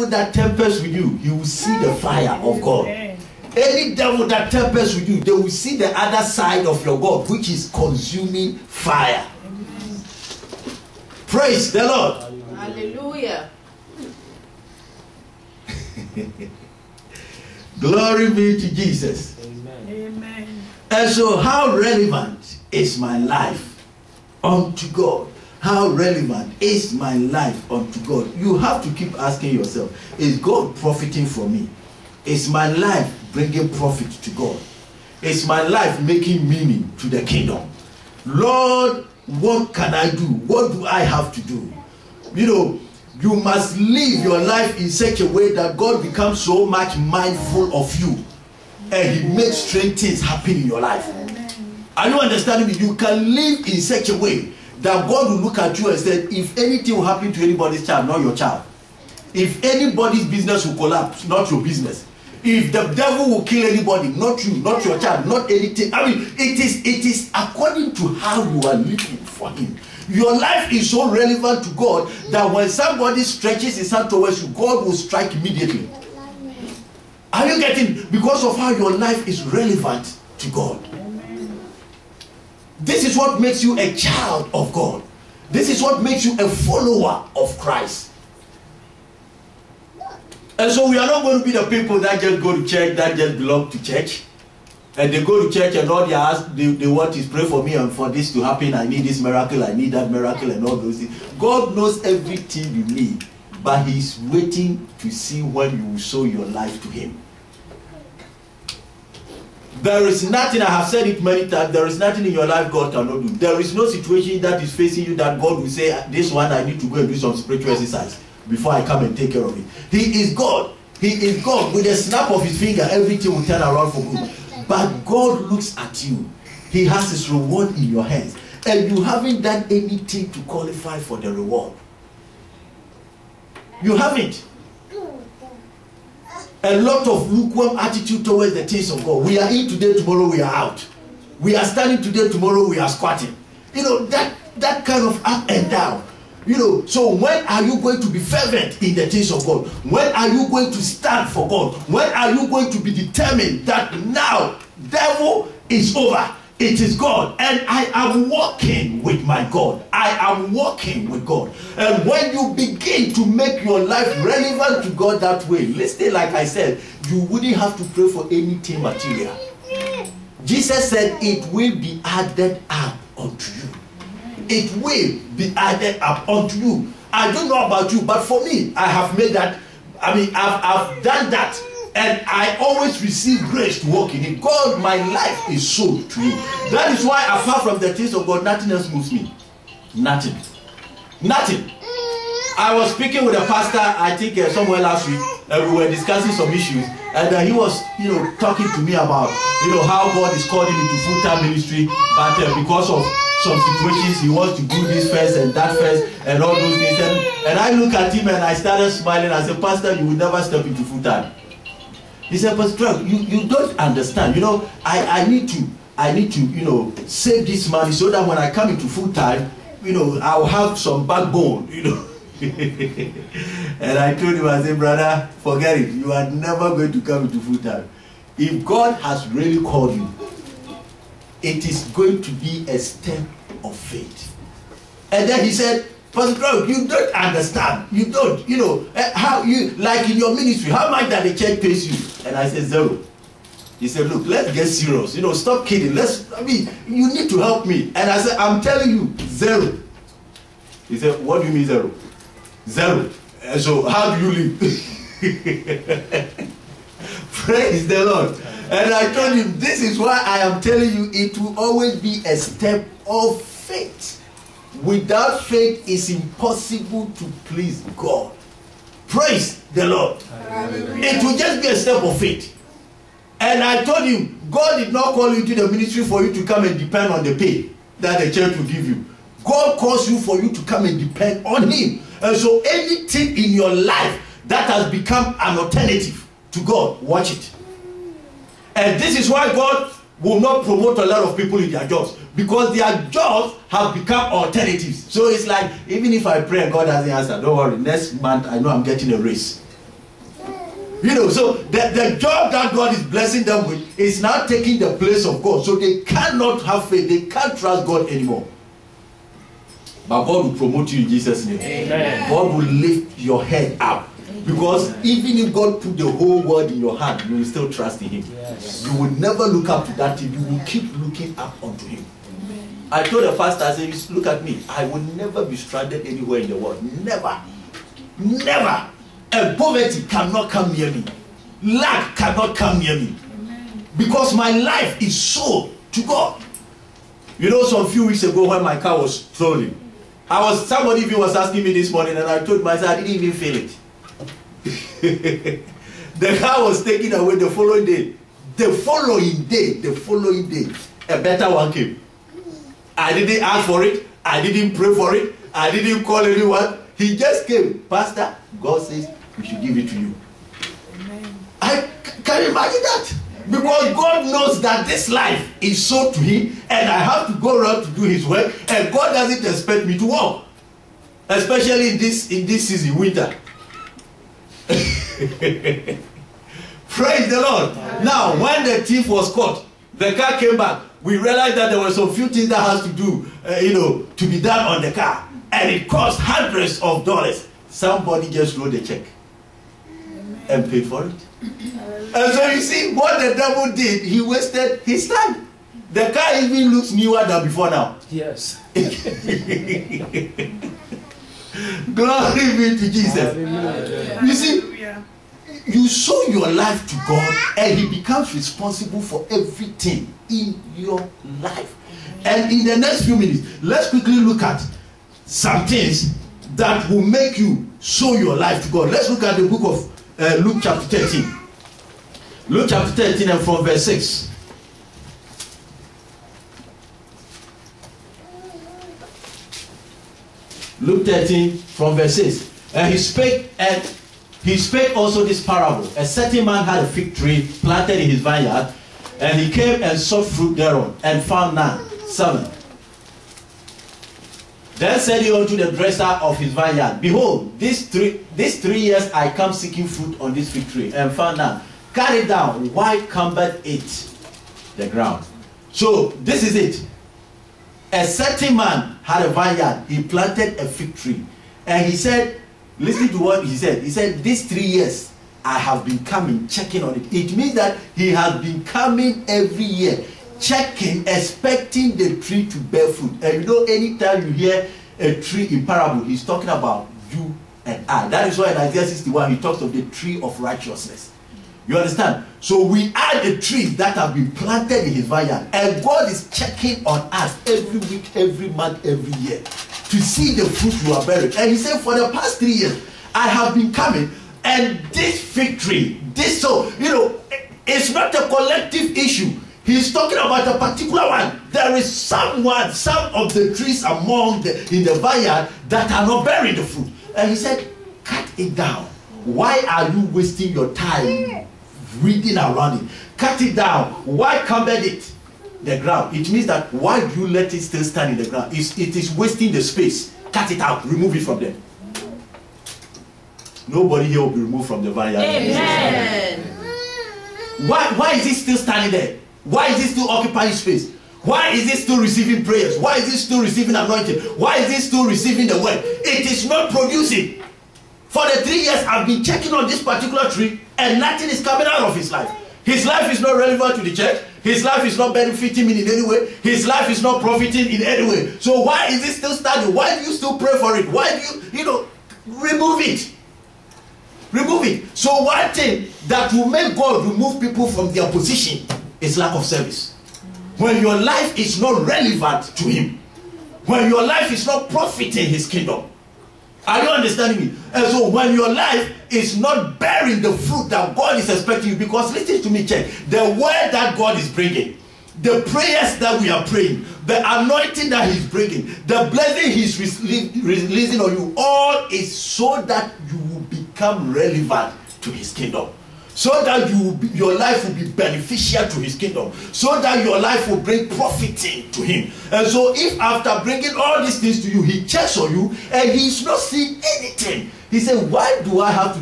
that tempers with you, you will see the fire of God. Any devil that tempers with you, they will see the other side of your God, which is consuming fire. Praise the Lord. Hallelujah. Glory be to Jesus. Amen. And so, how relevant is my life unto God? How relevant is my life unto God? You have to keep asking yourself, is God profiting from me? Is my life bringing profit to God? Is my life making meaning to the kingdom? Lord, what can I do? What do I have to do? You know, you must live your life in such a way that God becomes so much mindful of you, and He makes strange things happen in your life. Are you understanding me? You can live in such a way that God will look at you and say, if anything will happen to anybody's child, not your child. If anybody's business will collapse, not your business. If the devil will kill anybody, not you, not your child, not anything. I mean, it is according to how you are living for Him. Your life is so relevant to God that when somebody stretches his hand towards you, God will strike immediately. Are you getting? Because of how your life is relevant to God. This is what makes you a child of God. This is what makes you a follower of Christ. And so we are not going to be the people that just go to church, that just belong to church. And they go to church and all they ask, they want is pray for me and for this to happen. I need this miracle, I need that miracle and all those things. God knows everything you need, but He's waiting to see when you will sow your life to Him. There is nothing, I have said it many times, there is nothing in your life God cannot do. There is no situation that is facing you that God will say, this one I need to go and do some spiritual exercise before I come and take care of it. He is God. He is God. With a snap of His finger, everything will turn around for good. But God looks at you. He has His reward in your hands. And you haven't done anything to qualify for the reward. You haven't. A lot of lukewarm attitude towards the things of God. We are in today, tomorrow we are out. We are standing today, tomorrow we are squatting. You know, that kind of up and down. You know, so when are you going to be fervent in the things of God? When are you going to stand for God? When are you going to be determined that now, devil is over? It is God, and I am walking with my God. I am walking with God. And when you begin to make your life relevant to God that way, listen, like I said, you wouldn't have to pray for anything material. Jesus said, it will be added up unto you. It will be added up unto you. I don't know about you, but for me, I have made that. I mean, I've done that. And I always receive grace to walk in it. God, my life is sold to you. That is why, apart from the things of God, nothing else moves me. Nothing. Nothing. I was speaking with a pastor, I think somewhere last week, and we were discussing some issues. And he was, talking to me about, how God is calling me to full-time ministry. But because of some situations, he wants to do this first and that first and all those things. And I look at him and I started smiling. I said, Pastor, you will never step into full-time. He said, Pastor, you don't understand. I need to, save this money so that when I come into full time, I'll have some backbone, And I told him, I said, brother, forget it. You are never going to come into full time. If God has really called you, it is going to be a step of faith. And then he said, Pastor, you don't understand. You don't, how you, like in your ministry, how much that the church pays you? And I said, 0. He said, look, let's get serious. Stop kidding. You need to help me. And I said, I'm telling you, 0. He said, what do you mean 0? 0. And so how do you live? Praise the Lord. And I told him, this is why I am telling you, it will always be a step of faith. Without faith, it's impossible to please God. Praise the Lord. Hallelujah. It will just be a step of faith. And I told him, God did not call you into the ministry for you to come and depend on the pay that the church will give you. God calls you for you to come and depend on Him. And so anything in your life that has become an alternative to God, watch it. And this is why God will not promote a lot of people in their jobs, because their jobs have become alternatives. So it's like, even if I pray and God doesn't answer, don't worry, next month I know I'm getting a raise. You know, so the job that God is blessing them with is now taking the place of God. So they cannot have faith. They can't trust God anymore. But God will promote you in Jesus' name. Amen. God will lift your head up. Because even if God put the whole world in your hand, you will still trust in Him. Yes. You will never look up to that thing. You will keep looking up unto Him. Amen. I told the pastor, I said, look at me. I will never be stranded anywhere in the world. Never. Never. And poverty cannot come near me. Lack cannot come near me. Amen. Because my life is sold to God. You know, some few weeks ago when my car was stolen, somebody even was asking me this morning, and I told myself I didn't even feel it. The car was taken away the following day. The following day, a better one came. I didn't ask for it. I didn't pray for it. I didn't call anyone. He just came. Pastor, God says we should give it to you. Amen. I can imagine that. Because God knows that this life is sold to Him, and I have to go around to do His work, and God doesn't expect me to walk. Especially in this season, winter. Praise the Lord. Now, when the thief was caught, the car came back. We realized that there were some few things that has to do, to be done on the car, and it cost hundreds of dollars. Somebody just wrote a check and paid for it. And so you see what the devil did. He wasted his time. The car even looks newer than before now. Yes. Glory be to Jesus. Hallelujah. You see, you sow your life to God, and He becomes responsible for everything in your life. And in the next few minutes, let's quickly look at some things that will make you sow your life to God. Let's look at the book of Luke chapter 13. Luke chapter 13 and from verse 6. Luke 13 from verse 6. And he spake also this parable. A certain man had a fig tree planted in his vineyard, and he came and sought fruit thereon, and found none. 7. Then said he unto the dresser of his vineyard, Behold, these 3 years I come seeking fruit on this fig tree, and found none. Cut it down. Why cumbered it the ground? So this is it. A certain man had a vineyard. He planted a fig tree. And he said, listen to what he said. He said, these 3 years I have been coming, checking on it. It means that he has been coming every year, checking, expecting the tree to bear fruit. And you know, anytime you hear a tree in parable, he's talking about you and I. That is why in Isaiah 61 he talks of the tree of righteousness. You understand? So we are the trees that have been planted in his vineyard, and God is checking on us every week, every month, every year to see the fruit you are bearing. And he said, for the past 3 years I have been coming, and this fig tree, it's not a collective issue. He's talking about a particular one. There is some of the trees in the vineyard that are not bearing the fruit. And he said, cut it down. Why are you wasting your time reading around it? Cut it down. Why covered it the ground? It means that why do you let it still stand in the ground? It is wasting the space. Cut it out. Remove it from there. Nobody here will be removed from the vineyard. Amen. Why is it still standing there? Why is it still occupying space? Why is it still receiving prayers? Why is it still receiving anointing? Why is it still receiving the word? It is not producing. For the 3 years I've been checking on this particular tree, and nothing is coming out of his life. His life is not relevant to the church. His life is not benefiting me in any way. His life is not profiting in any way. So why is it still standing? Why do you still pray for it? Why do you remove it? Remove it. So one thing that will make God remove people from their position is lack of service. When your life is not relevant to Him, when your life is not profiting His kingdom. Are you understanding me? And so when your life is not bearing the fruit that God is expecting you, because listen to me, check, the word that God is bringing, the prayers that we are praying, the anointing that He's bringing, the blessing He's releasing on you, all is so that you will become relevant to His kingdom. So that your life will be beneficial to His kingdom. So that your life will bring profiting to Him. And so if after bringing all these things to you, He checks on you and He's not seeing anything, He said, why do I have to